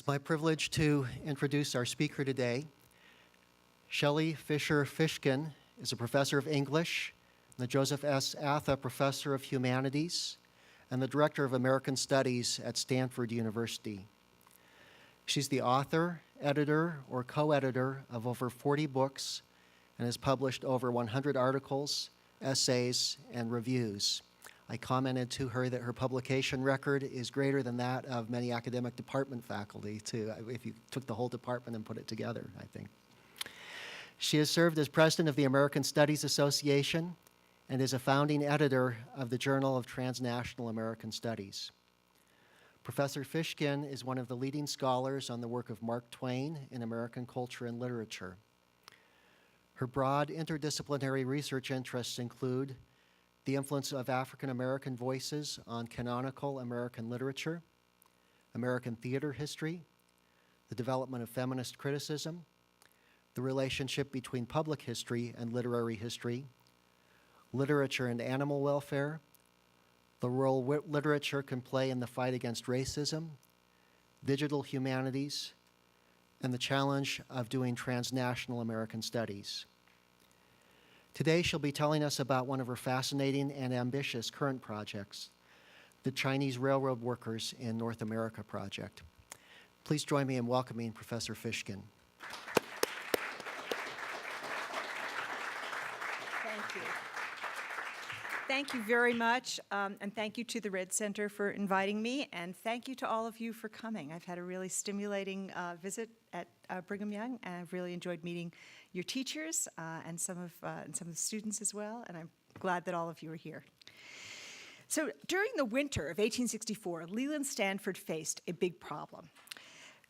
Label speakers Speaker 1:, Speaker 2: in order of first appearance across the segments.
Speaker 1: It's my privilege to introduce our speaker today. Shelley Fishkin is a professor of English, the Joseph S. Atha Professor of Humanities, and the Director of American Studies at Stanford University. She's the author, editor, or co-editor of over 40 books and has published over 100 articles, essays, and reviews. I commented to her that her publication record is greater than that of many academic department faculty, too, if you took the whole department and put it together, I think. She has served as president of the American Studies Association and is a founding editor of the Journal of Transnational American Studies. Professor Fishkin is one of the leading scholars on the work of Mark Twain in American culture and literature. Her broad interdisciplinary research interests include the influence of African American voices on canonical American literature, American theater history, the development of feminist criticism, the relationship between public history and literary history, literature and animal welfare, the role literature can play in the fight against racism, digital humanities, and the challenge of doing transnational American studies. Today, she'll be telling us about one of her fascinating and ambitious current projects, the Chinese Railroad Workers in North America project. Please join me in welcoming Professor Fishkin.
Speaker 2: Thank you. Thank you very much, and thank you to the Red Center for inviting me, and thank you to all of you for coming. I've had a really stimulating visit at Brigham Young, and I've really enjoyed meeting your teachers and some of the students as well, and I'm glad that all of you are here. So during the winter of 1864, Leland Stanford faced a big problem.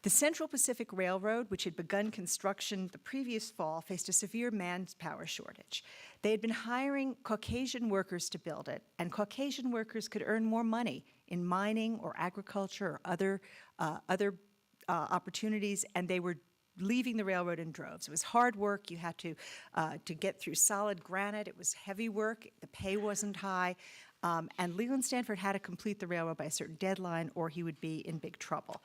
Speaker 2: The Central Pacific Railroad, which had begun construction the previous fall, faced a severe manpower shortage. They had been hiring Caucasian workers to build it, and Caucasian workers could earn more money in mining or agriculture or other opportunities, and they were leaving the railroad in droves. It was hard work. You had to get through solid granite. It was heavy work. The pay wasn't high. And Leland Stanford had to complete the railroad by a certain deadline or he would be in big trouble.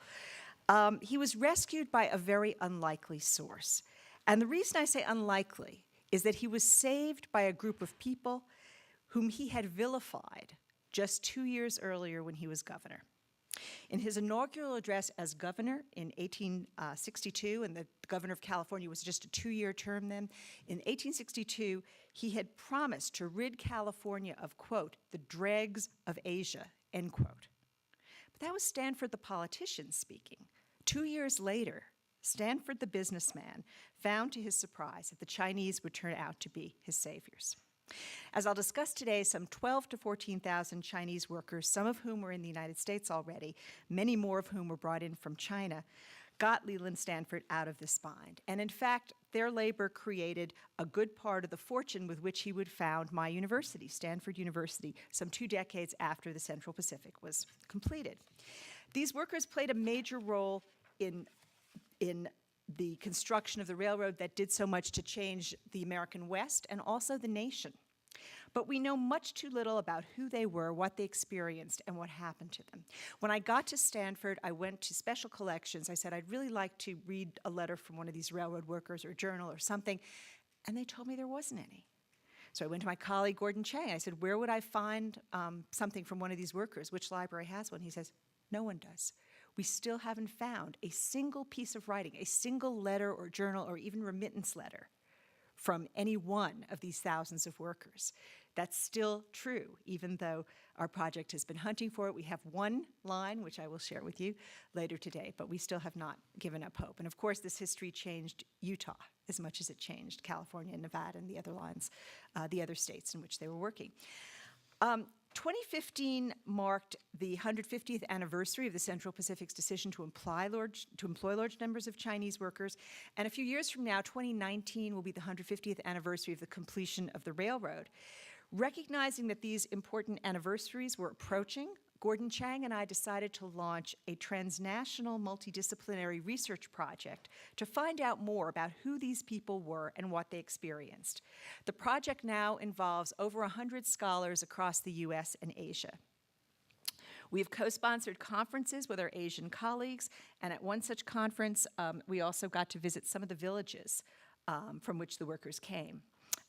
Speaker 2: He was rescued by a very unlikely source. And the reason I say unlikely is that he was saved by a group of people whom he had vilified just 2 years earlier when he was governor. In his inaugural address as governor in 1862, and the governor of California was just a 2-year term then, in 1862, he had promised to rid California of, quote, the dregs of Asia, end quote. But that was Stanford the politician speaking. 2 years later, Stanford the businessman found to his surprise that the Chinese would turn out to be his saviors. As I'll discuss today, some 12,000 to 14,000 Chinese workers, some of whom were in the United States already, many more of whom were brought in from China, got Leland Stanford out of this bind. And in fact, their labor created a good part of the fortune with which he would found my university, Stanford University, some 2 decades after the Central Pacific was completed. These workers played a major role in the construction of the railroad that did so much to change the American West and also the nation. But we know much too little about who they were, what they experienced, and what happened to them. When I got to Stanford, I went to special collections. I said, I'd really like to read a letter from one of these railroad workers or a journal or something, and they told me there wasn't any. So I went to my colleague, Gordon Chang. I said, where would I find something from one of these workers? Which library has one? He says, no one does. We still haven't found a single piece of writing, a single letter or journal or even remittance letter from any one of these thousands of workers. That's still true, even though our project has been hunting for it. We have one line, which I will share with you later today, but we still have not given up hope. And of course, this history changed Utah as much as it changed California and Nevada and the other lines, the other states in which they were working. 2015 marked the 150th anniversary of the Central Pacific's decision to employ large numbers of Chinese workers. And a few years from now, 2019, will be the 150th anniversary of the completion of the railroad. Recognizing that these important anniversaries were approaching, Gordon Chang and I decided to launch a transnational multidisciplinary research project to find out more about who these people were and what they experienced. The project now involves over 100 scholars across the US and Asia. We have co-sponsored conferences with our Asian colleagues, and at one such conference, we also got to visit some of the villages from which the workers came,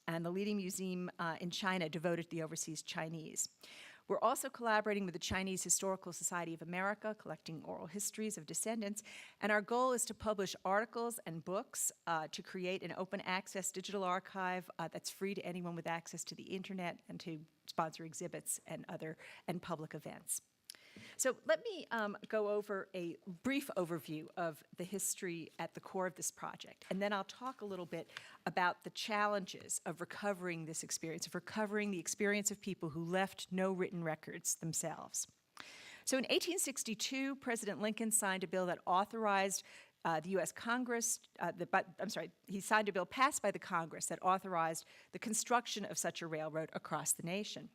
Speaker 2: and the leading museum in China devoted to the overseas Chinese. We're also collaborating with the Chinese Historical Society of America, collecting oral histories of descendants, and our goal is to publish articles and books to create an open access digital archive that's free to anyone with access to the internet, and to sponsor exhibits and public events. So let me go over a brief overview of the history at the core of this project, and then I'll talk a little bit about the challenges of recovering this experience, of recovering the experience of people who left no written records themselves. So in 1862, President Lincoln signed a bill that authorized the U.S. Congress, he signed a bill passed by the Congress that authorized the construction of such a railroad across the nation.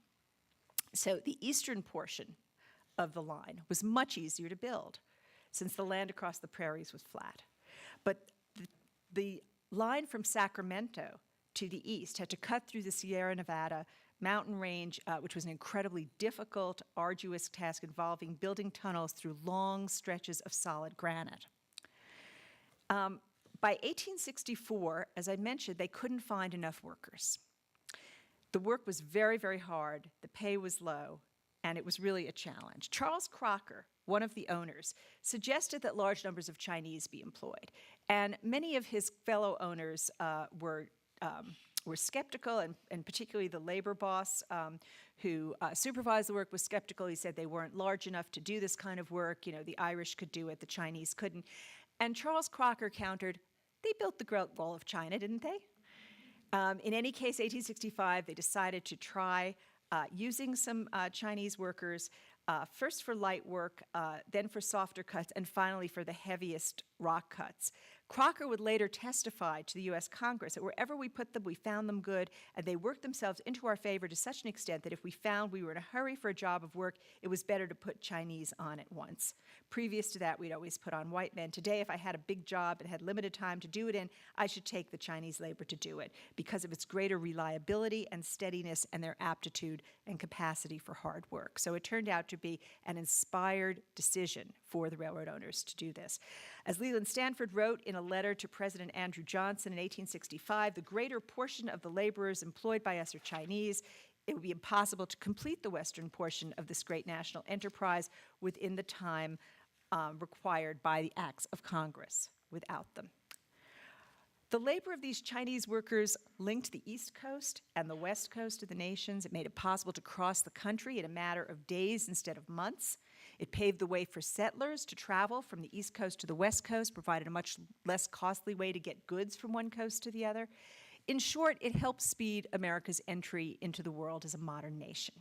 Speaker 2: So the eastern portion of the line was much easier to build, since the land across the prairies was flat. But the line from Sacramento to the east had to cut through the Sierra Nevada mountain range, which was an incredibly difficult, arduous task involving building tunnels through long stretches of solid granite. By 1864, as I mentioned, they couldn't find enough workers. The work was very, very hard, the pay was low, and it was really a challenge. Charles Crocker, one of the owners, suggested that large numbers of Chinese be employed, and many of his fellow owners were skeptical, and particularly the labor boss who supervised the work was skeptical. He said they weren't large enough to do this kind of work. You know, the Irish could do it, the Chinese couldn't. And Charles Crocker countered, they built the Great Wall of China, didn't they? In any case, 1865, they decided to try using some Chinese workers, first for light work, then for softer cuts, and finally for the heaviest rock cuts. Crocker would later testify to the U.S. Congress that wherever we put them, we found them good, and they worked themselves into our favor to such an extent that if we found we were in a hurry for a job of work, it was better to put Chinese on at once. Previous to that, we'd always put on white men. Today, if I had a big job and had limited time to do it in, I should take the Chinese labor to do it because of its greater reliability and steadiness and their aptitude and capacity for hard work. So it turned out to be an inspired decision for the railroad owners to do this. As Leland Stanford wrote in a letter to President Andrew Johnson in 1865, the greater portion of the laborers employed by us are Chinese. It would be impossible to complete the western portion of this great national enterprise within the time required by the acts of Congress without them. The labor of these Chinese workers linked the East Coast and the West Coast of the nations. It made it possible to cross the country in a matter of days instead of months. It paved the way for settlers to travel from the East Coast to the West Coast, provided a much less costly way to get goods from one coast to the other. In short, it helped speed America's entry into the world as a modern nation.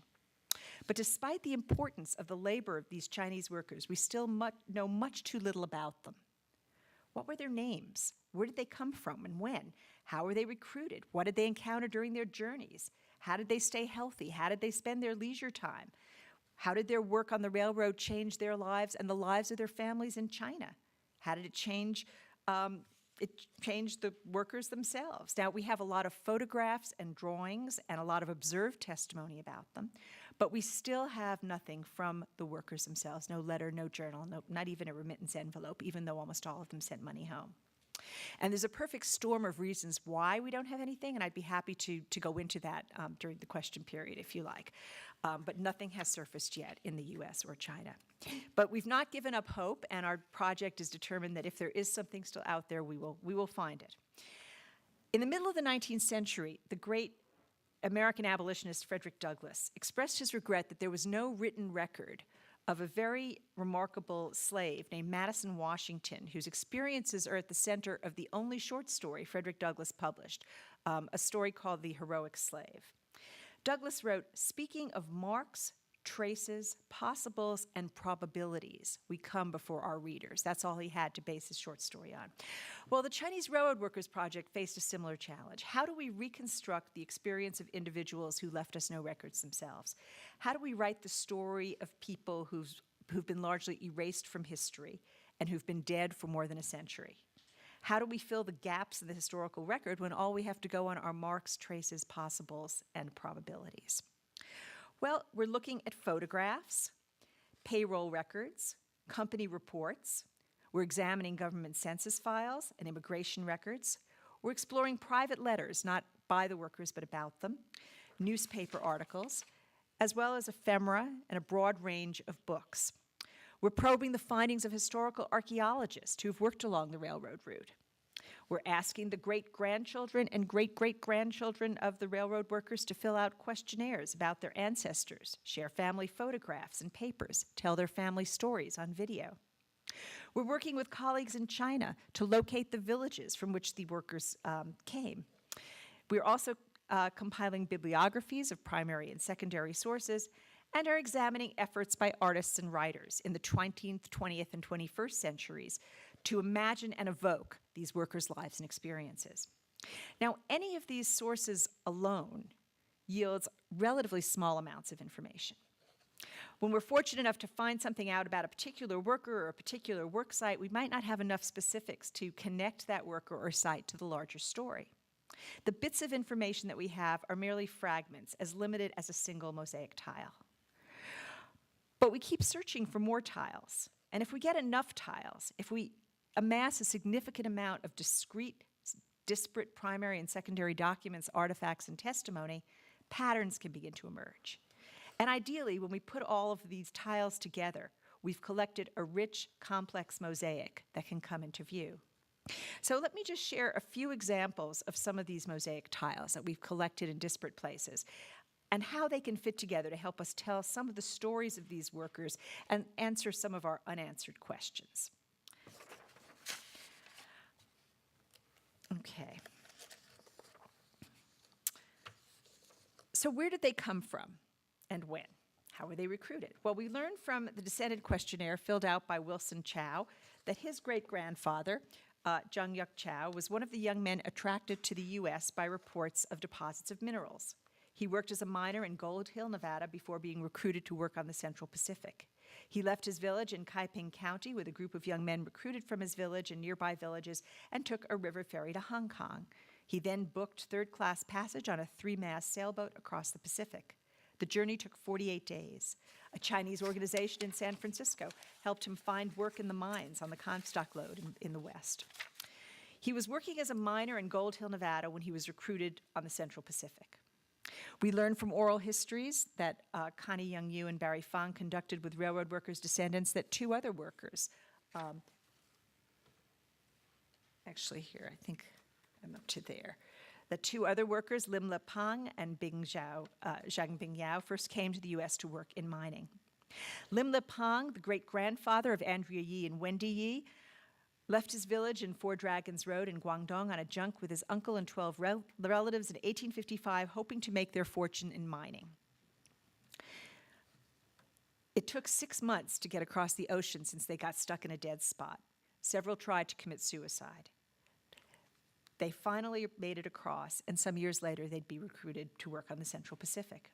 Speaker 2: But despite the importance of the labor of these Chinese workers, we still know much too little about them. What were their names? Where did they come from and when? How were they recruited? What did they encounter during their journeys? How did they stay healthy? How did they spend their leisure time? How did their work on the railroad change their lives and the lives of their families in China? How did it change? It changed the workers themselves. Now, we have a lot of photographs and drawings and a lot of observed testimony about them, but we still have nothing from the workers themselves, no letter, no journal, not even a remittance envelope, even though almost all of them sent money home. And there's a perfect storm of reasons why we don't have anything, and I'd be happy to go into that during the question period if you like. But nothing has surfaced yet in the US or China. But we've not given up hope, and our project is determined that if there is something still out there, we will find it. In the middle of the 19th century, the great American abolitionist Frederick Douglass expressed his regret that there was no written record of a very remarkable slave named Madison Washington, whose experiences are at the center of the only short story Frederick Douglass published, a story called The Heroic Slave. Douglass wrote, "Speaking of marks, traces, possibles, and probabilities, we come before our readers." That's all he had to base his short story on. Well, the Chinese Railroad Workers Project faced a similar challenge. How do we reconstruct the experience of individuals who left us no records themselves? How do we write the story of people who've been largely erased from history and who've been dead for more than a century? How do we fill the gaps in the historical record when all we have to go on are marks, traces, possibles, and probabilities? Well, we're looking at photographs, payroll records, company reports. We're examining government census files and immigration records. We're exploring private letters, not by the workers, but about them, newspaper articles, as well as ephemera and a broad range of books. We're probing the findings of historical archaeologists who've worked along the railroad route. We're asking the great-grandchildren and great-great-grandchildren of the railroad workers to fill out questionnaires about their ancestors, share family photographs and papers, tell their family stories on video. We're working with colleagues in China to locate the villages from which the workers came. We're also compiling bibliographies of primary and secondary sources and are examining efforts by artists and writers in the 19th, 20th, and 21st centuries to imagine and evoke these workers' lives and experiences. Now, any of these sources alone yields relatively small amounts of information. When we're fortunate enough to find something out about a particular worker or a particular work site, we might not have enough specifics to connect that worker or site to the larger story. The bits of information that we have are merely fragments, as limited as a single mosaic tile. But we keep searching for more tiles. And if we get enough tiles, if we amass a significant amount of discrete, disparate primary and secondary documents, artifacts, and testimony, patterns can begin to emerge. And ideally, when we put all of these tiles together, we've collected a rich, complex mosaic that can come into view. So let me just share a few examples of some of these mosaic tiles that we've collected in disparate places and how they can fit together to help us tell some of the stories of these workers and answer some of our unanswered questions. Okay. So where did they come from and when? How were they recruited? Well, we learned from the descendant questionnaire filled out by Wilson Chow that his great-grandfather, Zhang Yuk Chow, was one of the young men attracted to the U.S. by reports of deposits of minerals. He worked as a miner in Gold Hill, Nevada, before being recruited to work on the Central Pacific. He left his village in Kaiping County with a group of young men recruited from his village and nearby villages and took a river ferry to Hong Kong. He then booked third-class passage on a 3-mast sailboat across the Pacific. The journey took 48 days. A Chinese organization in San Francisco helped him find work in the mines on the Comstock Lode in the West. He was working as a miner in Gold Hill, Nevada, when he was recruited on the Central Pacific. We learned from oral histories that Connie Young-Yu and Barry Fong conducted with railroad workers' descendants that 2 other workers, actually here, I think I'm up to there. The 2 other workers, Lim Le Pang and Zhang Bingyao, first came to the U.S. to work in mining. Lim Le Pang, the great-grandfather of Andrea Yi and Wendy Yi, left his village in Four Dragons Road in Guangdong on a junk with his uncle and 12 relatives in 1855, hoping to make their fortune in mining. It took 6 months to get across the ocean since they got stuck in a dead spot. Several tried to commit suicide. They finally made it across, and some years later, they'd be recruited to work on the Central Pacific.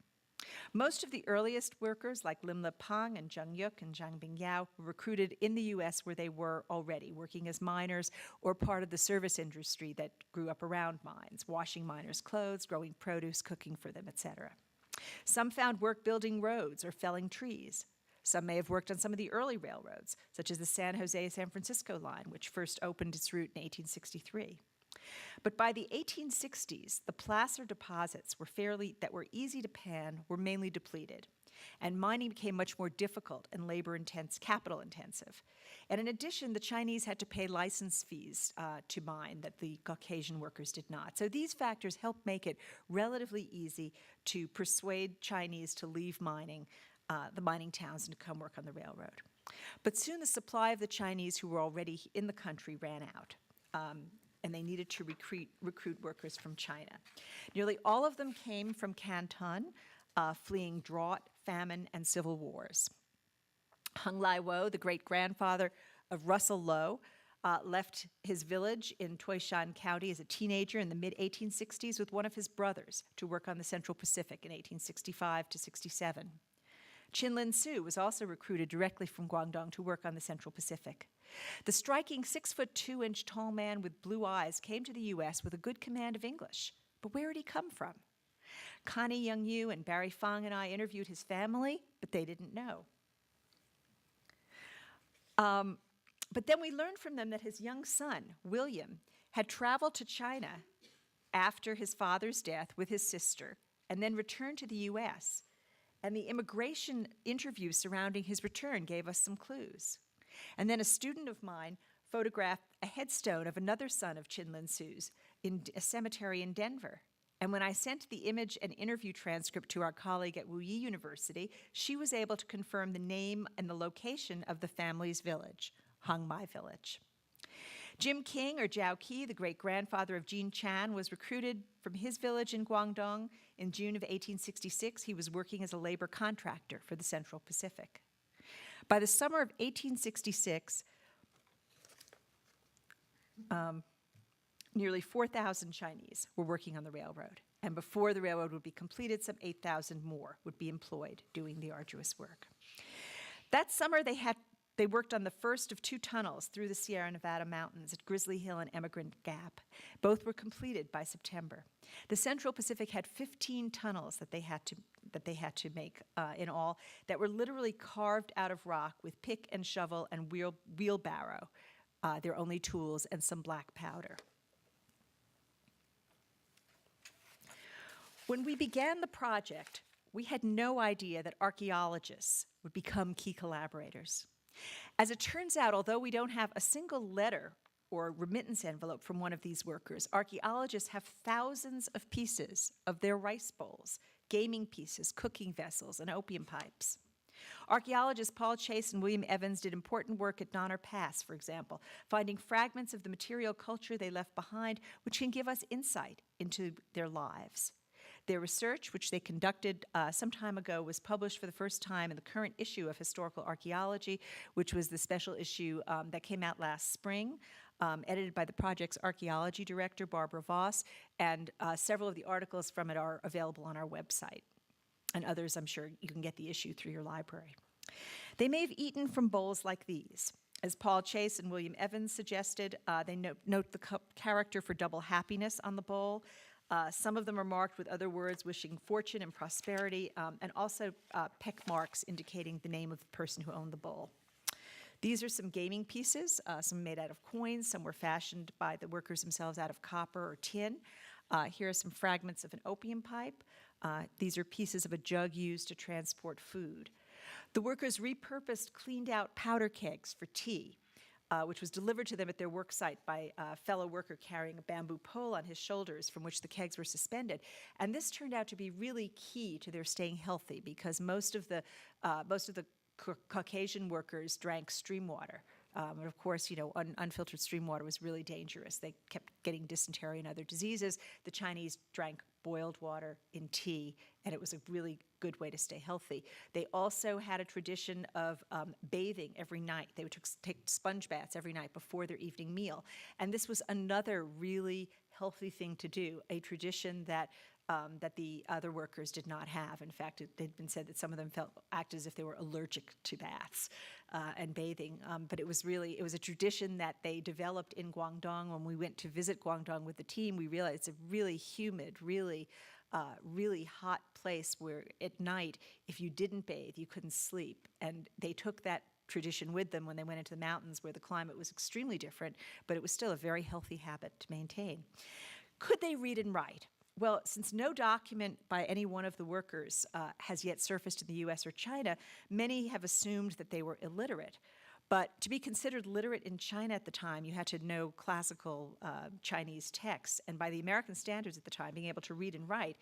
Speaker 2: Most of the earliest workers, like Lim Le Pang and Zhang Yuk and Zhang Bingyao, were recruited in the U.S. where they were already, working as miners or part of the service industry that grew up around mines, washing miners' clothes, growing produce, cooking for them, etc. Some found work building roads or felling trees. Some may have worked on some of the early railroads, such as the San Jose-San Francisco line, which first opened its route in 1863. But by the 1860s, the placer deposits that were easy to pan were mainly depleted, and mining became much more difficult and capital-intensive. And in addition, the Chinese had to pay license fees to mine that the Caucasian workers did not. So these factors helped make it relatively easy to persuade Chinese to leave mining, the mining towns, and to come work on the railroad. But soon the supply of the Chinese who were already in the country ran out. And they needed to recruit workers from China. Nearly all of them came from Canton, fleeing drought, famine, and civil wars. Hung Lai Wo, the great-grandfather of Russell Lowe, left his village in Toishan County as a teenager in the mid-1860s with one of his brothers to work on the Central Pacific in 1865 to 67. Chin Lin Su was also recruited directly from Guangdong to work on the Central Pacific. The striking 6'2" tall man with blue eyes came to the U.S. with a good command of English. But where did he come from? Connie Young-Yu and Barry Fong and I interviewed his family, but they didn't know. But then we learned from them that his young son, William, had traveled to China after his father's death with his sister and then returned to the U.S. And the immigration interview surrounding his return gave us some clues. And then a student of mine photographed a headstone of another son of Chinlin Su's in a cemetery in Denver. And when I sent the image and interview transcript to our colleague at BYU University, she was able to confirm the name and the location of the family's village, Hangmai Village. Jim King, or Zhao Qi, the great-grandfather of Jean Chan, was recruited from his village in Guangdong. In June of 1866, he was working as a labor contractor for the Central Pacific. By the summer of 1866, nearly 4,000 Chinese were working on the railroad. And before the railroad would be completed, some 8,000 more would be employed doing the arduous work. That summer, they worked on the first of 2 tunnels through the Sierra Nevada mountains at Grizzly Hill and Emigrant Gap. Both were completed by September. The Central Pacific had 15 tunnels that they had to make in all, that were literally carved out of rock with pick and shovel and wheelbarrow, their only tools, and some black powder. When we began the project, we had no idea that archaeologists would become key collaborators. As it turns out, although we don't have a single letter or remittance envelope from one of these workers, archaeologists have thousands of pieces of their rice bowls, gaming pieces, cooking vessels, and opium pipes. Archaeologists Paul Chase and William Evans did important work at Donner Pass, for example, finding fragments of the material culture they left behind, which can give us insight into their lives. Their research, which they conducted some time ago, was published for the first time in the current issue of Historical Archaeology, which was the special issue that came out last spring, edited by the project's archaeology director, Barbara Voss, and several of the articles from it are available on our website. And others, I'm sure you can get the issue through your library. They may have eaten from bowls like these. As Paul Chase and William Evans suggested, they note the character for double happiness on the bowl. Some of them are marked with other words wishing fortune and prosperity, and also peck marks indicating the name of the person who owned the bowl. These are some gaming pieces, some made out of coins, some were fashioned by the workers themselves out of copper or tin. Here are some fragments of an opium pipe. These are pieces of a jug used to transport food. The workers repurposed cleaned out powder kegs for tea, which was delivered to them at their work site by a fellow worker carrying a bamboo pole on his shoulders from which the kegs were suspended. And this turned out to be really key to their staying healthy, because most of the Caucasian workers drank stream water. And of course, unfiltered stream water was really dangerous. They kept getting dysentery and other diseases. The Chinese drank boiled water in tea, and it was a really good way to stay healthy. They also had a tradition of bathing every night. They would take sponge baths every night before their evening meal. And this was another really healthy thing to do, a tradition that the other workers did not have. In fact, it had been said that some of them acted as if they were allergic to baths and bathing. But it was a tradition that they developed in Guangdong. When we went to visit Guangdong with the team, we realized it's a really humid, really hot place where at night, if you didn't bathe, you couldn't sleep. And they took that tradition with them when they went into the mountains, where the climate was extremely different, but it was still a very healthy habit to maintain. Could they read and write? Well, since no document by any one of the workers has yet surfaced in the US or China, many have assumed that they were illiterate. But to be considered literate in China at the time, you had to know classical Chinese texts. And by the American standards at the time, being able to read and write,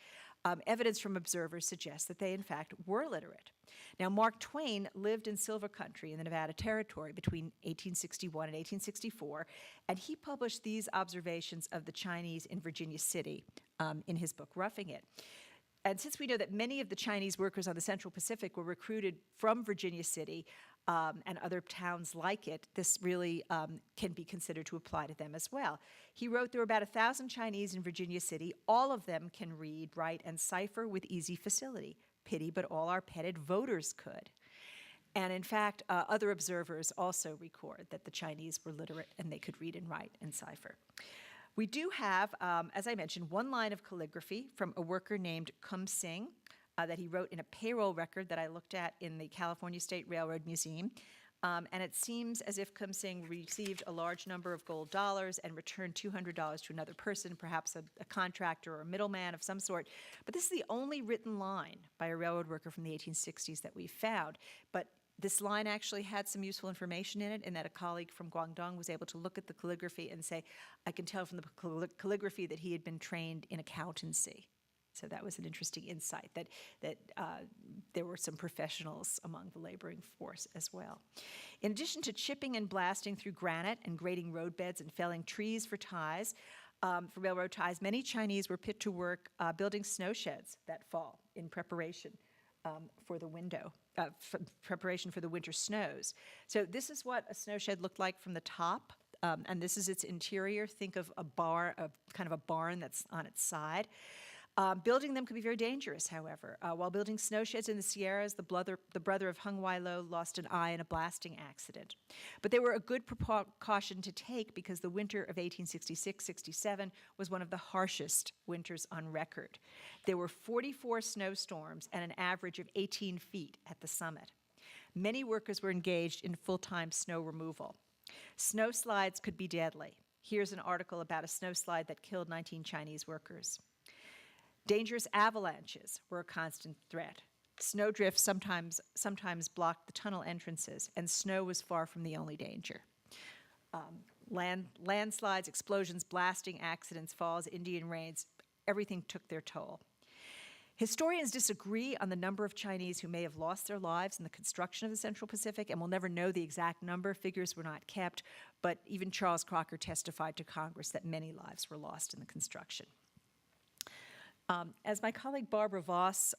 Speaker 2: evidence from observers suggests that they, in fact, were literate. Now, Mark Twain lived in Silver Country in the Nevada Territory between 1861 and 1864, and he published these observations of the Chinese in Virginia City in his book, Roughing It. And since we know that many of the Chinese workers on the Central Pacific were recruited from Virginia City and other towns like it, this really can be considered to apply to them as well. He wrote there were about 1,000 Chinese in Virginia City. All of them can read, write, and cipher with easy facility. Pity, but all our petted voters could. And in fact, other observers also record that the Chinese were literate and they could read and write and cipher. We do have, as I mentioned, one line of calligraphy from a worker named Kum Sing that he wrote in a payroll record that I looked at in the California State Railroad Museum. And it seems as if Kum Sing received a large number of gold dollars and returned $200 to another person, perhaps a contractor or a middleman of some sort. But this is the only written line by a railroad worker from the 1860s that we've found. But this line actually had some useful information in it, in that a colleague from Guangdong was able to look at the calligraphy and say, I can tell from the calligraphy that he had been trained in accountancy. So that was an interesting insight, that there were some professionals among the laboring force as well. In addition to chipping and blasting through granite and grading roadbeds and felling trees for ties, for railroad ties, many Chinese were put to work building snow sheds that fall in preparation for the preparation for the winter snows. So this is what a snow shed looked like from the top, and this is its interior. Think of kind of a barn that's on its side. Building them could be very dangerous, however. While building snow sheds in the Sierras, the brother of Hung Wai-lo lost an eye in a blasting accident. But they were a good precaution to take because the winter of 1866-67 was one of the harshest winters on record. There were 44 snowstorms and an average of 18 feet at the summit. Many workers were engaged in full-time snow removal. Snow slides could be deadly. Here's an article about a snow slide that killed 19 Chinese workers. Dangerous avalanches were a constant threat. Snowdrifts sometimes blocked the tunnel entrances, and snow was far from the only danger. Landslides, explosions, blasting accidents, falls, Indian raids, everything took their toll. Historians disagree on the number of Chinese who may have lost their lives in the construction of the Central Pacific, and we'll never know the exact number. Figures were not kept, but even Charles Crocker testified to Congress that many lives were lost in the construction. As my colleague Barbara Voss,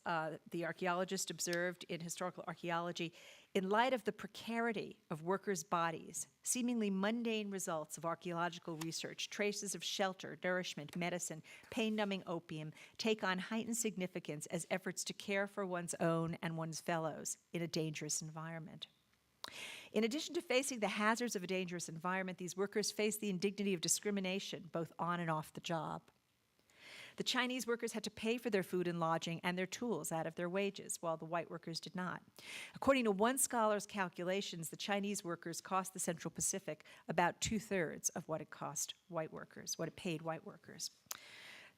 Speaker 2: the archaeologist, observed in Historical Archaeology, in light of the precarity of workers' bodies, seemingly mundane results of archaeological research, traces of shelter, nourishment, medicine, pain-numbing opium, take on heightened significance as efforts to care for one's own and one's fellows in a dangerous environment. In addition to facing the hazards of a dangerous environment, these workers faced the indignity of discrimination, both on and off the job. The Chinese workers had to pay for their food and lodging and their tools out of their wages, while the white workers did not. According to one scholar's calculations, the Chinese workers cost the Central Pacific about 2/3 of what it cost white workers, what it paid white workers.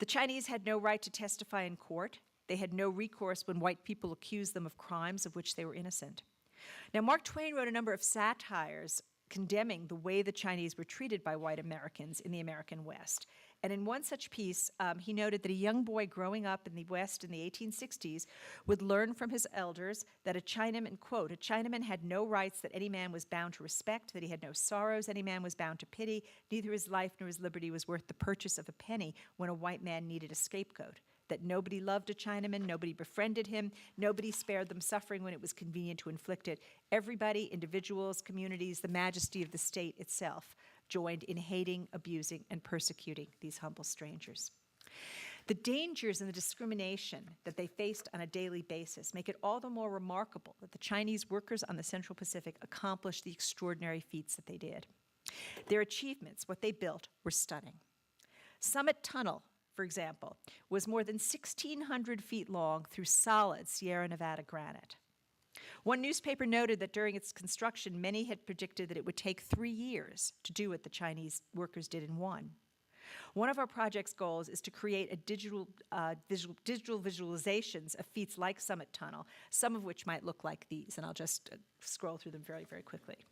Speaker 2: The Chinese had no right to testify in court. They had no recourse when white people accused them of crimes of which they were innocent. Now, Mark Twain wrote a number of satires condemning the way the Chinese were treated by white Americans in the American West. And in one such piece, he noted that a young boy growing up in the West in the 1860s would learn from his elders that a Chinaman, quote, a Chinaman had no rights that any man was bound to respect, that he had no sorrows any man was bound to pity, neither his life nor his liberty was worth the purchase of a penny when a white man needed a scapegoat, that nobody loved a Chinaman, nobody befriended him, nobody spared them suffering when it was convenient to inflict it. Everybody, individuals, communities, the majesty of the state itself, joined in hating, abusing, and persecuting these humble strangers. The dangers and the discrimination that they faced on a daily basis make it all the more remarkable that the Chinese workers on the Central Pacific accomplished the extraordinary feats that they did. Their achievements, what they built, were stunning. Summit Tunnel, for example, was more than 1,600 feet long through solid Sierra Nevada granite. One newspaper noted that during its construction, many had predicted that it would take 3 years to do what the Chinese workers did in one. One of our project's goals is to create a digital visualizations of feats like Summit Tunnel, some of which might look like these, and I'll just scroll through them very, very quickly.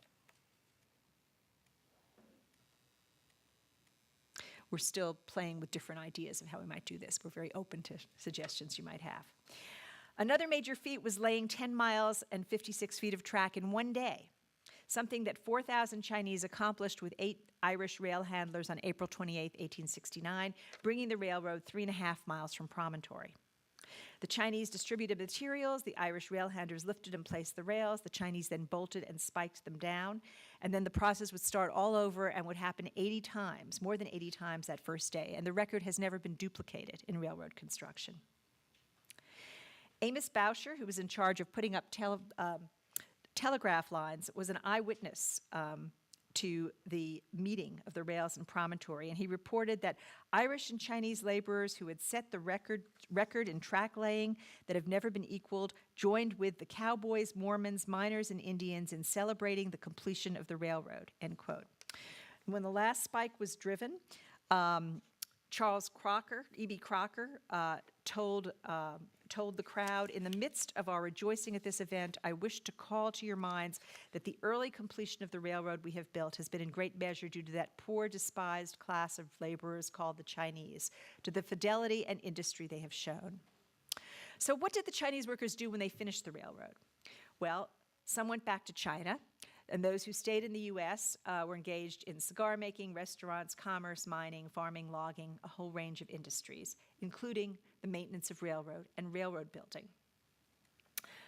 Speaker 2: We're still playing with different ideas of how we might do this. We're very open to suggestions you might have. Another major feat was laying 10 miles and 56 feet of track in one day, something that 4,000 Chinese accomplished with 8 Irish rail handlers on April 28, 1869, bringing the railroad 3.5 miles from Promontory. The Chinese distributed materials, the Irish rail handlers lifted and placed the rails, the Chinese then bolted and spiked them down, and then the process would start all over and would happen 80 times, more than 80 times that first day, and the record has never been duplicated in railroad construction. Amos Boucher, who was in charge of putting up telegraph lines, was an eyewitness to the meeting of the rails and promontory, and he reported that Irish and Chinese laborers who had set the record in track laying that have never been equaled joined with the cowboys, Mormons, miners, and Indians in celebrating the completion of the railroad, end quote. When the last spike was driven, Charles Crocker, E.B. Crocker, told the crowd, "In the midst of our rejoicing at this event, I wish to call to your minds that the early completion of the railroad we have built has been in great measure due to that poor, despised class of laborers called the Chinese, to the fidelity and industry they have shown." So what did the Chinese workers do when they finished the railroad? Well, some went back to China, and those who stayed in the U.S. Were engaged in cigar making, restaurants, commerce, mining, farming, logging, a whole range of industries, including the maintenance of railroad and railroad building.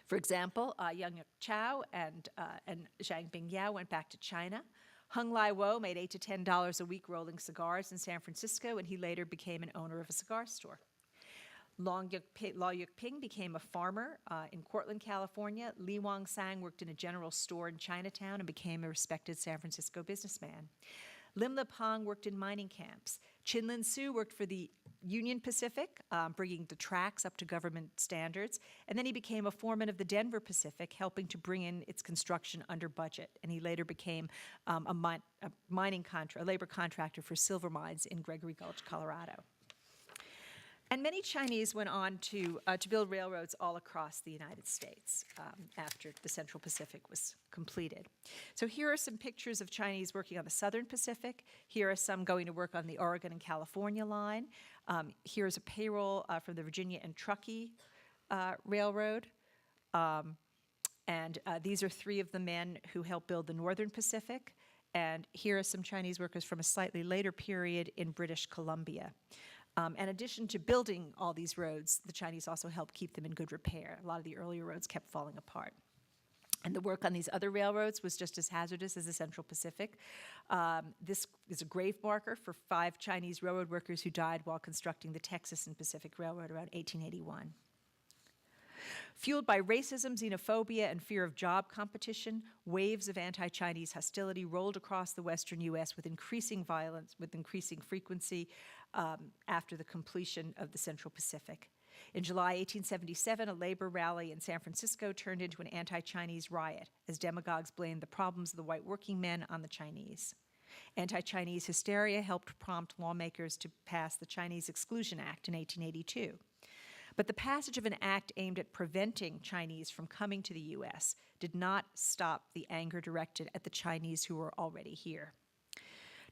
Speaker 2: For example, Yang Yuk Chow and Zhang Bing Yao went back to China. Hung Lai Wo made $8 to $10 a week rolling cigars in San Francisco, and he later became an owner of a cigar store. Law Yuk Ping became a farmer in Cortland, California. Li Wang Sang worked in a general store in Chinatown and became a respected San Francisco businessman. Lim Le Pong worked in mining camps. Chin Lin Su worked for the Union Pacific, bringing the tracks up to government standards. And then he became a foreman of the Denver Pacific, helping to bring in its construction under budget. And he later became a labor contractor for silver mines in Gregory Gulch, Colorado. And many Chinese went on to build railroads all across the United States after the Central Pacific was completed. So here are some pictures of Chinese working on the Southern Pacific. Here are some going to work on the Oregon and California line. Here's a payroll from the Virginia and Truckee Railroad. These are three of the men who helped build the Northern Pacific. And here are some Chinese workers from a slightly later period in British Columbia. In addition to building all these roads, the Chinese also helped keep them in good repair. A lot of the earlier roads kept falling apart. And the work on these other railroads was just as hazardous as the Central Pacific. This is a grave marker for 5 Chinese railroad workers who died while constructing the Texas and Pacific Railroad around 1881. Fueled by racism, xenophobia, and fear of job competition, waves of anti-Chinese hostility rolled across the western U.S. with increasing violence, with increasing frequency after the completion of the Central Pacific. In July 1877, a labor rally in San Francisco turned into an anti-Chinese riot as demagogues blamed the problems of the white working men on the Chinese. Anti-Chinese hysteria helped prompt lawmakers to pass the Chinese Exclusion Act in 1882. But the passage of an act aimed at preventing Chinese from coming to the U.S. did not stop the anger directed at the Chinese who were already here.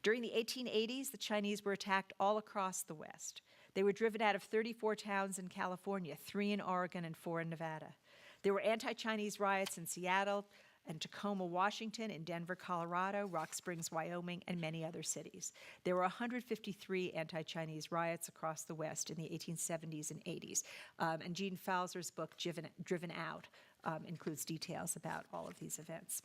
Speaker 2: During the 1880s, the Chinese were attacked all across the West. They were driven out of 34 towns in California, 3 in Oregon, and 4 in Nevada. There were anti-Chinese riots in Seattle and Tacoma, Washington, in Denver, Colorado, Rock Springs, Wyoming, and many other cities. There were 153 anti-Chinese riots across the West in the 1870s and 80s. And Gene Fowler's book, Driven Out, includes details about all of these events.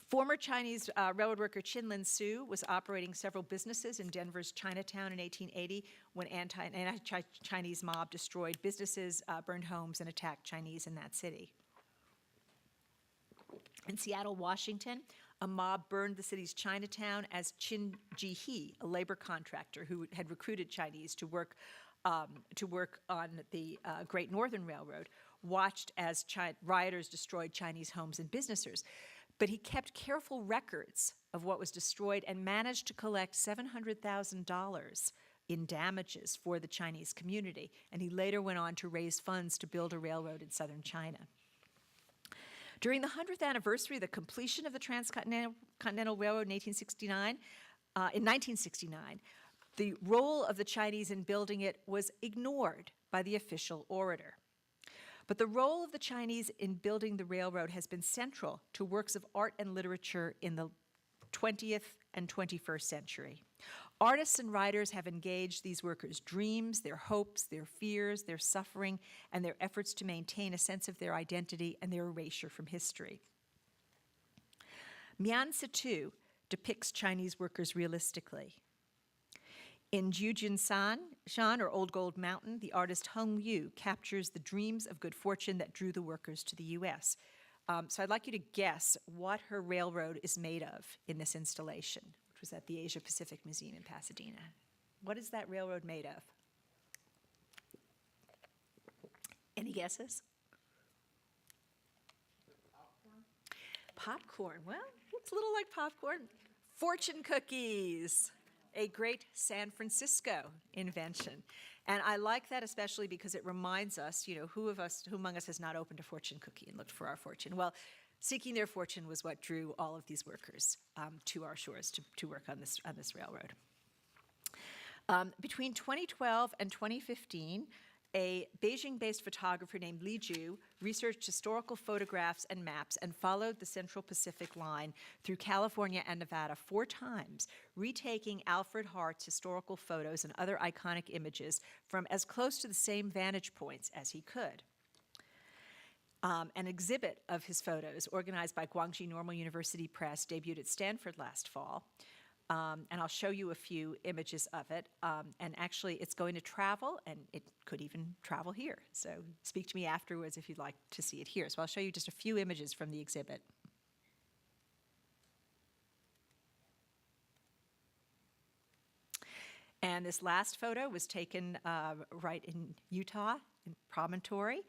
Speaker 2: Former Chinese railroad worker Chin Lin Su was operating several businesses in Denver's Chinatown in 1880 when an anti-Chinese mob destroyed businesses, burned homes, and attacked Chinese in that city. In Seattle, Washington, a mob burned the city's Chinatown as Chin Ji-hee, a labor contractor who had recruited Chinese to work on the Great Northern Railroad, watched as rioters destroyed Chinese homes and businesses. But he kept careful records of what was destroyed and managed to collect $700,000 in damages for the Chinese community. And he later went on to raise funds to build a railroad in southern China. During the 100th anniversary of the completion of the Transcontinental Railroad in 1969, the role of the Chinese in building it was ignored by the official orator. But the role of the Chinese in building the railroad has been central to works of art and literature in the 20th and 21st century. Artists and writers have engaged these workers' dreams, their hopes, their fears, their suffering, and their efforts to maintain a sense of their identity and their erasure from history. Mian Situ depicts Chinese workers realistically. In Jujin Shan, or Old Gold Mountain, the artist Hung Yu captures the dreams of good fortune that drew the workers to the U.S. So I'd like you to guess what her railroad is made of in this installation, which was at the Asia Pacific Museum in Pasadena. What is that railroad made of? Any guesses? Popcorn. Well, looks a little like popcorn. Fortune cookies, a great San Francisco invention. And I like that especially because it reminds us, who among us has not opened a fortune cookie and looked for our fortune? Well, seeking their fortune was what drew all of these workers to our shores to work on this railroad. Between 2012 and 2015, a Beijing-based photographer named Li Ju researched historical photographs and maps and followed the Central Pacific line through California and Nevada 4 times, retaking Alfred Hart's historical photos and other iconic images from as close to the same vantage points as he could. An exhibit of his photos, organized by Guangxi Normal University Press, debuted at Stanford last fall. And I'll show you a few images of it. And actually, it's going to travel, and it could even travel here. So speak to me afterwards if you'd like to see it here. So I'll show you just a few images from the exhibit. And this last photo was taken right in Utah, in Promontory.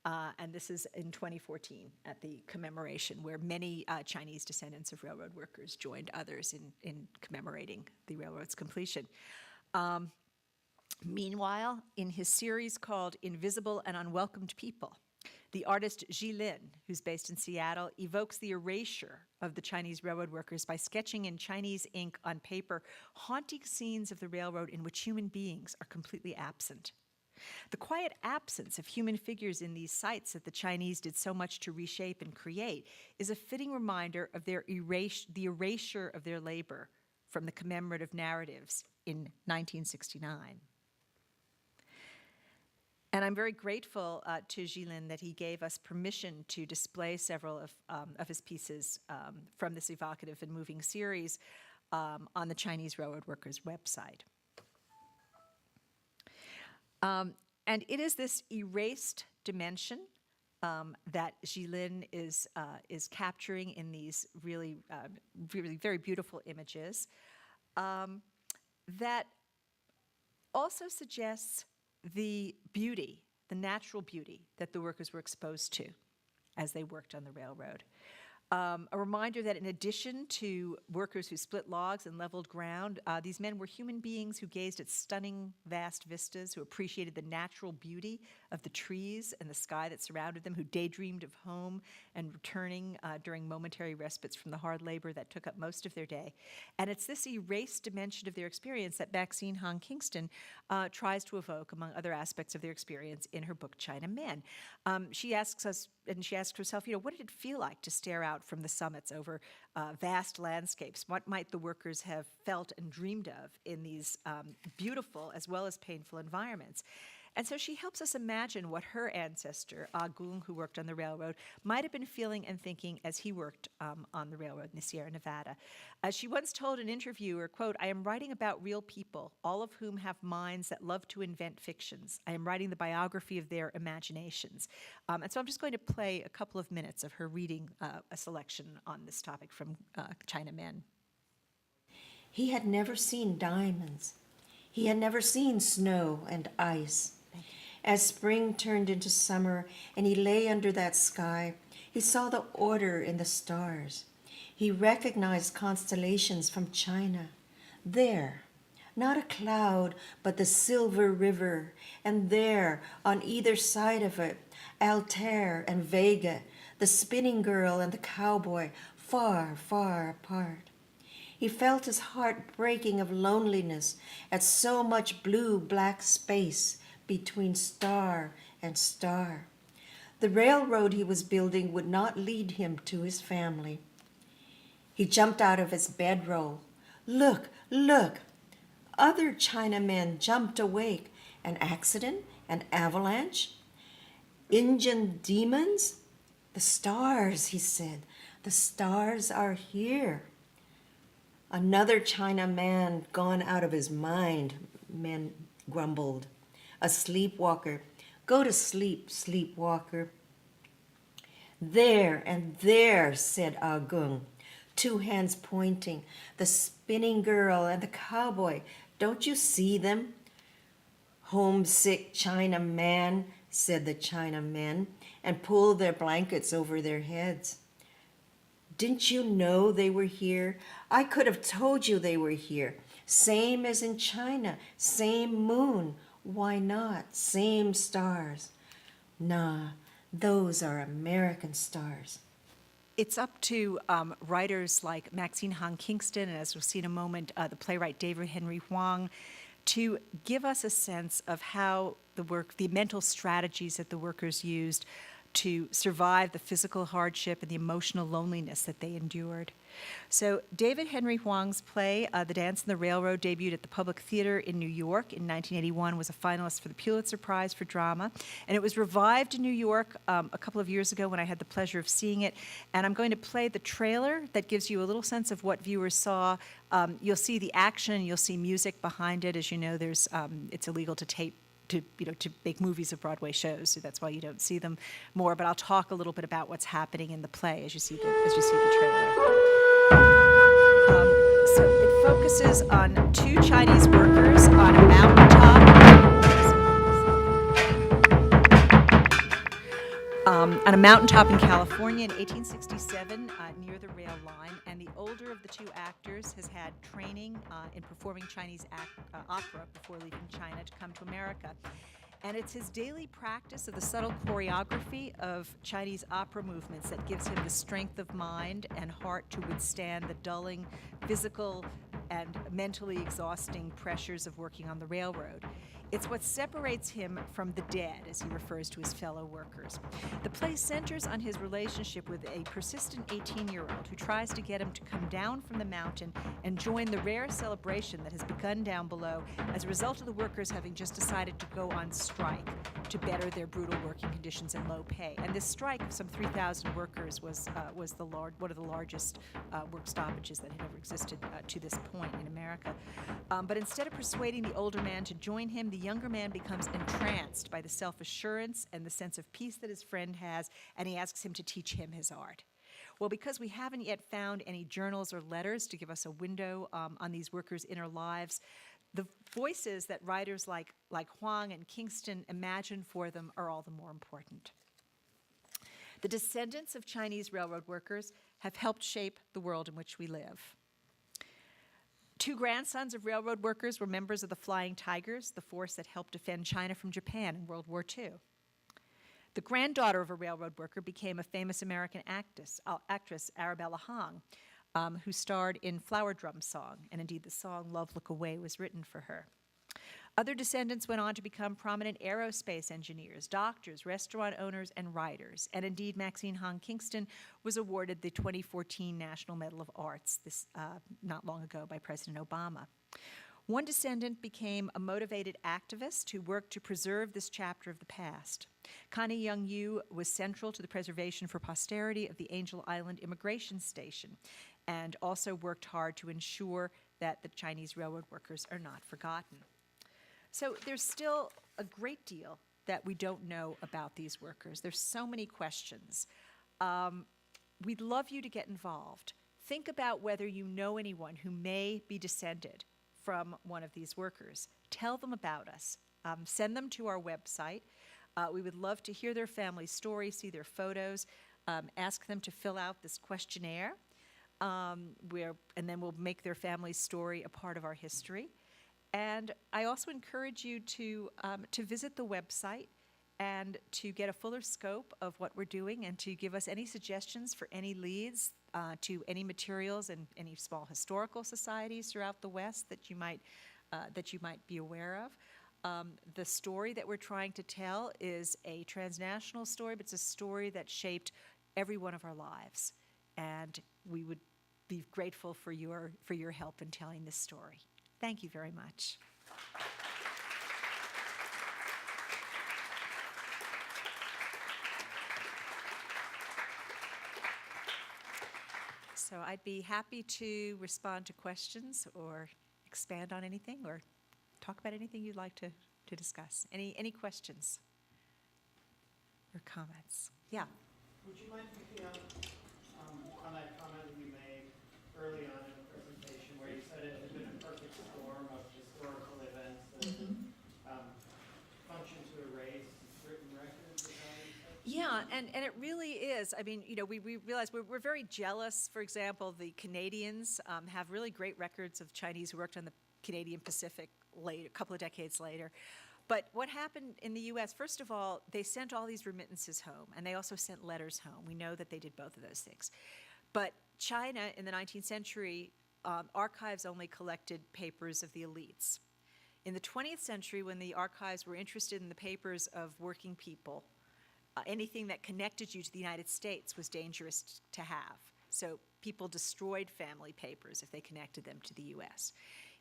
Speaker 2: And this is in 2014 at the commemoration where many Chinese descendants of railroad workers joined others in commemorating the railroad's completion. Meanwhile, in his series called Invisible and Unwelcomed People, the artist Leland, who's based in Seattle, evokes the erasure of the Chinese railroad workers by sketching in Chinese ink on paper haunting scenes of the railroad in which human beings are completely absent. The quiet absence of human figures in these sites that the Chinese did so much to reshape and create is a fitting reminder of the erasure of their labor from the commemorative narratives in 1969. And I'm very grateful to Leland that he gave us permission to display several of his pieces from this evocative and moving series on the Chinese Railroad Workers website. And it is this erased dimension that Leland is capturing in these really very beautiful images that also suggests the beauty, the natural beauty that the workers were exposed to as they worked on the railroad. A reminder that in addition to workers who split logs and leveled ground, these men were human beings who gazed at stunning, vast vistas, who appreciated the natural beauty of the trees and the sky that surrounded them, who daydreamed of home and returning during momentary respites from the hard labor that took up most of their day. And it's this erased dimension of their experience that Maxine Hong Kingston tries to evoke, among other aspects of their experience, in her book, Chinaman. She asks us, and she asks herself, what did it feel like to stare out from the summits over vast landscapes? What might the workers have felt and dreamed of in these beautiful as well as painful environments? And so she helps us imagine what her ancestor, Gung, who worked on the railroad, might have been feeling and thinking as he worked on the railroad in the Sierra Nevada. She once told an interviewer, quote, "I am writing about real people, all of whom have minds that love to invent fictions. I am writing the biography of their imaginations." And so I'm just going to play a couple of minutes of her reading a selection on this topic from Chinaman.
Speaker 3: He had never seen diamonds. He had never seen snow and ice. As spring turned into summer and he lay under that sky, he saw the order in the stars. He recognized constellations from China. There, not a cloud, but the silver river, and there, on either side of it, Altair and Vega, the spinning girl and the cowboy, far, far apart. He felt his heart breaking of loneliness at so much blue-black space between star and star. The railroad he was building would not lead him to his family. He jumped out of his bedroll. Look, look! Other Chinamen jumped awake. An accident? An avalanche? Indian demons? The stars, he said. The stars are here. Another Chinaman gone out of his mind, men grumbled. A sleepwalker. Go to sleep, sleepwalker. There and there, said Agung, two hands pointing. The spinning girl and the cowboy, don't you see them? Homesick Chinaman, said the Chinamen, and pulled their blankets over their heads. Didn't you know they were here? I could have told you they were here. Same as in China, same moon. Why not? Same stars. Nah, those are American stars.
Speaker 2: It's up to writers like Maxine Hong Kingston, and as we'll see in a moment, the playwright David Henry Hwang, to give us a sense of how the mental strategies that the workers used to survive the physical hardship and the emotional loneliness that they endured. So David Henry Hwang's play, The Dance in the Railroad, debuted at the Public Theater in New York in 1981, was a finalist for the Pulitzer Prize for Drama, and it was revived in New York a couple of years ago when I had the pleasure of seeing it. And I'm going to play the trailer that gives you a little sense of what viewers saw. You'll see the action, you'll see music behind it. As you know, it's illegal to tape to make movies of Broadway shows, so that's why you don't see them more. But I'll talk a little bit about what's happening in the play as you see the trailer. So it focuses on two Chinese workers on a mountaintop. On a mountaintop in California in 1867 near the rail line, and the older of the two actors has had training in performing Chinese opera before leaving China to come to America. And it's his daily practice of the subtle choreography of Chinese opera movements that gives him the strength of mind and heart to withstand the dulling, physical, and mentally exhausting pressures of working on the railroad. It's what separates him from the dead, as he refers to his fellow workers. The play centers on his relationship with a persistent 18-year-old who tries to get him to come down from the mountain and join the rare celebration that has begun down below as a result of the workers having just decided to go on strike to better their brutal working conditions and low pay. And this strike of some 3,000 workers was one of the largest work stoppages that had ever existed to this point in America. But instead of persuading the older man to join him, the younger man becomes entranced by the self-assurance and the sense of peace that his friend has, and he asks him to teach him his art. Well, because we haven't yet found any journals or letters to give us a window on these workers' inner lives, the voices that writers like Hwang and Kingston imagine for them are all the more important. The descendants of Chinese railroad workers have helped shape the world in which we live. Two grandsons of railroad workers were members of the Flying Tigers, the force that helped defend China from Japan in World War II. The granddaughter of a railroad worker became a famous American actress, Arabella Hong, who starred in Flower Drum Song, and indeed the song Love Look Away was written for her. Other descendants went on to become prominent aerospace engineers, doctors, restaurant owners, and writers. And indeed, Maxine Hong Kingston was awarded the 2014 National Medal of Arts not long ago by President Obama. One descendant became a motivated activist who worked to preserve this chapter of the past. Connie Young Yu was central to the preservation for posterity of the Angel Island Immigration Station, and also worked hard to ensure that the Chinese railroad workers are not forgotten. So there's still a great deal that we don't know about these workers. There's so many questions. We'd love you to get involved. Think about whether you know anyone who may be descended from one of these workers. Tell them about us. Send them to our website. We would love to hear their family story, see their photos, ask them to fill out this questionnaire, and then we'll make their family's story a part of our history. And I also encourage you to visit the website and to get a fuller scope of what we're doing, and to give us any suggestions for any leads to any materials and any small historical societies throughout the West that you might be aware of. The story that we're trying to tell is a transnational story, but it's a story that shaped every one of our lives, and we would be grateful for your help in telling this story. Thank you very much. So I'd be happy to respond to questions or expand on anything or talk about anything you'd like to discuss. Any questions or comments? Yeah.
Speaker 1: Would you mind picking up on that comment that you made early on in the presentation where you said it had been a perfect storm of historical events that function to erase written records? Is that what you said?
Speaker 2: Yeah, and it really is. I mean, we realize we're very jealous. For example, the Canadians have really great records of Chinese who worked on the Canadian Pacific a couple of decades later. But what happened in the U.S., first of all, they sent all these remittances home, and they also sent letters home. We know that they did both of those things. But China, in the 19th century, archives only collected papers of the elites. In the 20th century, when the archives were interested in the papers of working people, anything that connected you to the United States was dangerous to have. So people destroyed family papers if they connected them to the U.S.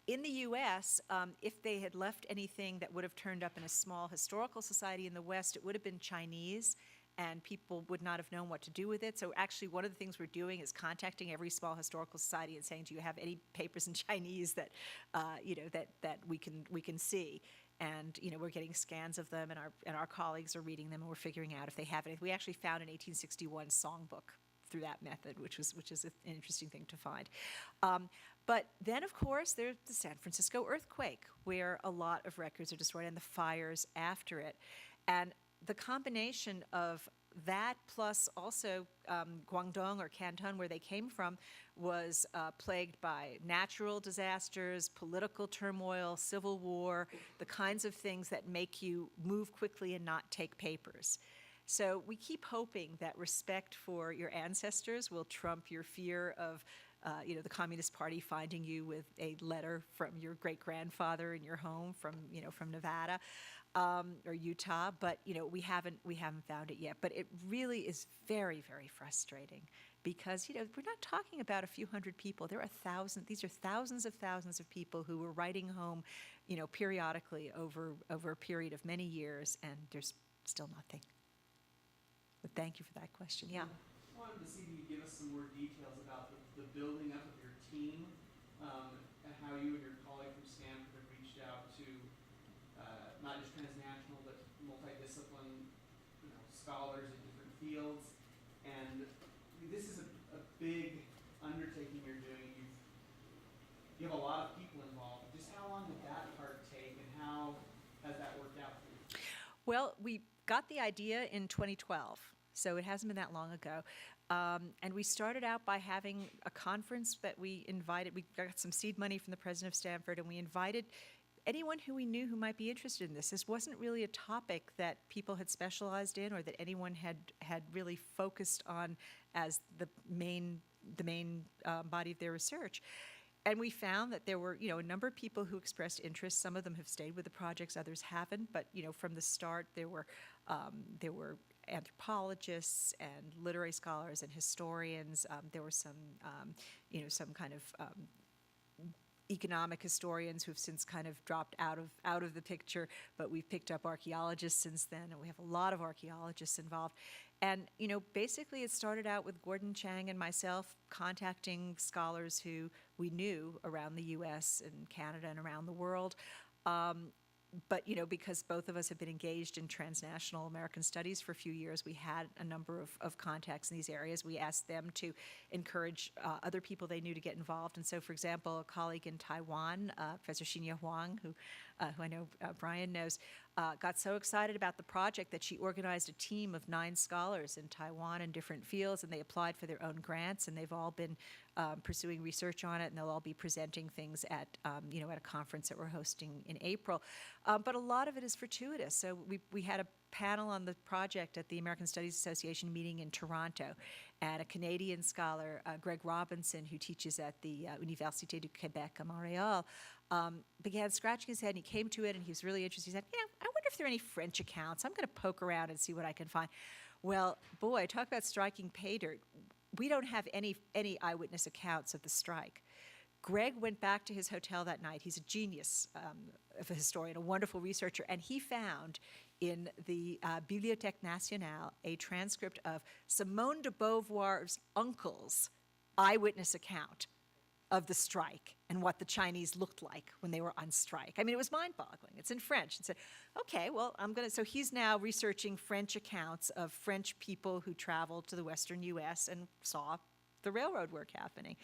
Speaker 2: In the U.S., if they had left anything that would have turned up in a small historical society in the West, it would have been Chinese, and people would not have known what to do with it. So actually, one of the things we're doing is contacting every small historical society and saying, do you have any papers in Chinese that, that we can see? And we're getting scans of them, and our colleagues are reading them, and we're figuring out if they have anything. We actually found an 1861 songbook through that method, which is an interesting thing to find. But then, of course, there's the San Francisco earthquake, where a lot of records are destroyed, and the fires after it. And the combination of that plus also Guangdong or Canton, where they came from, was plagued by natural disasters, political turmoil, civil war, the kinds of things that make you move quickly and not take papers. So we keep hoping that respect for your ancestors will trump your fear of the Communist Party finding you with a letter from your great-grandfather in your home from Nevada or Utah, but we haven't found it yet. But it really is very, very frustrating because we're not talking about a few hundred people. There are thousands. These are thousands of people who were writing home, periodically over a period of many years, and there's still nothing. But thank you for that question. Yeah.
Speaker 4: I wanted to see if you could give us some more details about the building up of your team and how you and your colleague from Stanford have reached out to not just transnational but multidiscipline scholars in different fields. And this is a big undertaking you're doing. You have a lot of people involved. Just how long did that part take, and how has that worked out for you?
Speaker 2: Well, we got the idea in 2012, so it hasn't been that long ago. And we started out by having a conference that we invited. We got some seed money from the president of Stanford, and we invited anyone who we knew who might be interested in this. This wasn't really a topic that people had specialized in or that anyone had really focused on as the main body of their research. And we found that there were, a number of people who expressed interest. Some of them have stayed with the projects, others haven't. But, from the start, there were anthropologists and literary scholars and historians. There were some kind of economic historians who've since kind of dropped out of the picture. But we've picked up archaeologists since then, and we have a lot of archaeologists involved. And, basically it started out with Gordon Chang and myself contacting scholars who we knew around the U.S. and Canada and around the world. But, because both of us have been engaged in transnational American studies for a few years, we had a number of contacts in these areas. We asked them to encourage other people they knew to get involved. And so, for example, a colleague in Taiwan, Professor Xinyue Huang, who I know Brian knows, got so excited about the project that she organized a team of 9 scholars in Taiwan in different fields, and they applied for their own grants, and they've all been pursuing research on it, and they'll all be presenting things at a conference that we're hosting in April. But a lot of it is fortuitous. So we had a panel on the project at the American Studies Association meeting in Toronto, and a Canadian scholar, Greg Robinson, who teaches at the Université du Québec à Montréal, began scratching his head, and he came to it, and he was really interested. He said, I wonder if there are any French accounts. I'm going to poke around and see what I can find. Well, boy, talk about striking pay dirt. We don't have any eyewitness accounts of the strike. Greg went back to his hotel that night. He's a genius of a historian, a wonderful researcher, and he found in the Bibliothèque Nationale a transcript of Simone de Beauvoir's uncle's eyewitness account of the strike. and what the Chinese looked like when they were on strike. I mean, it was mind-boggling. It's in French. And said, okay, well, so he's now researching French accounts of French people who traveled to the Western U.S. and saw the railroad work happening.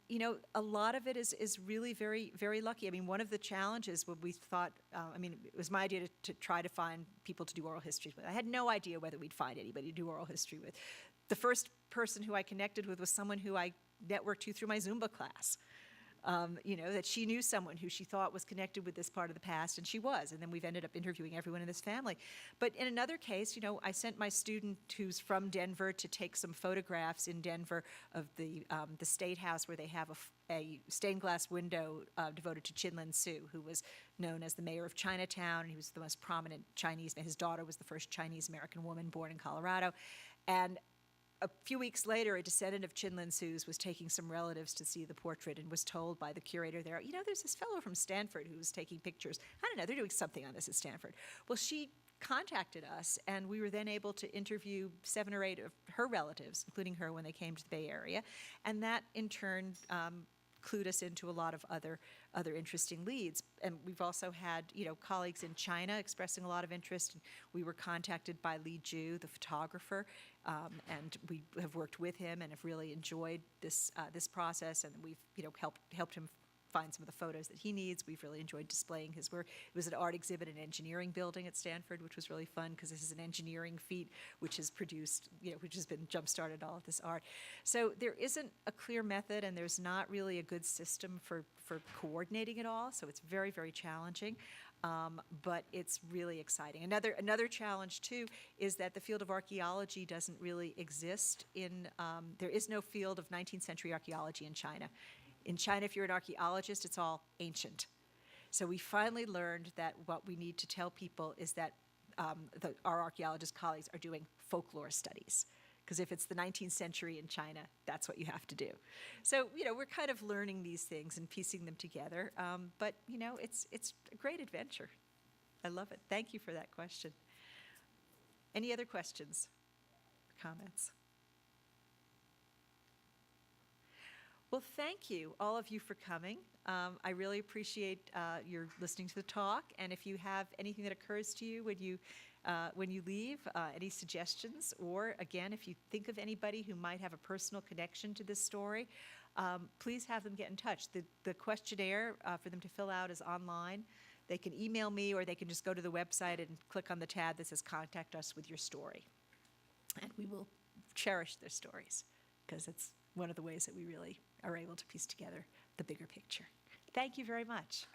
Speaker 2: You know, a lot of it is really very, very lucky. I mean, one of the challenges when we thought, it was my idea to try to find people to do oral histories with. I had no idea whether we'd find anybody to do oral history with. The first person who I connected with was someone who I networked to through my Zumba class. You know, that she knew someone who she thought was connected with this part of the past, and she was. And then we've ended up interviewing everyone in this family. But in another case, you know, I sent my student who's from Denver to take some photographs in Denver of the State House, where they have a stained glass window devoted to Chinlin Su, who was known as the mayor of Chinatown, and he was the most prominent Chinese man. His daughter was the first Chinese-American woman born in Colorado. And a few weeks later, a descendant of Chinlin Su's was taking some relatives to see the portrait and was told by the curator there, you know, there's this fellow from Stanford who's taking pictures. I don't know, they're doing something on this at Stanford. Well, she contacted us, and we were then able to interview 7 or 8 of her relatives, including her when they came to the Bay Area. And that, in turn, clued us into a lot of other interesting leads. And we've also had, you know, colleagues in China expressing a lot of interest. We were contacted by Li Ju, the photographer, and we have worked with him and have really enjoyed this process. And we've, you know, helped him find some of the photos that he needs. We've really enjoyed displaying his work. It was an art exhibit in an engineering building at Stanford, which was really fun because this is an engineering feat which has produced, you know, which has been jump-started all of this art. So there isn't a clear method, and there's not really a good system for coordinating it all. So it's very, very challenging. But it's really exciting. Another challenge, too, is that the field of archaeology doesn't really exist there is no field of 19th century archaeology in China. In China, if you're an archaeologist, it's all ancient. So we finally learned that what we need to tell people is that our archaeologist colleagues are doing folklore studies. Because if it's the 19th century in China, that's what you have to do. So, you know, we're kind of learning these things and piecing them together. But, you know, it's a great adventure. I love it. Thank you for that question. Any other questions, comments? Well, thank you, all of you, for coming. I really appreciate your listening to the talk. And if you have anything that occurs to you when you leave, any suggestions, or again, if you think of anybody who might have a personal connection to this story, please have them get in touch. The questionnaire for them to fill out is online. They can email me, or they can just go to the website and click on the tab that says "Contact us with your story." And we will cherish their stories, because it's one of the ways that we really are able to piece together the bigger picture. Thank you very much.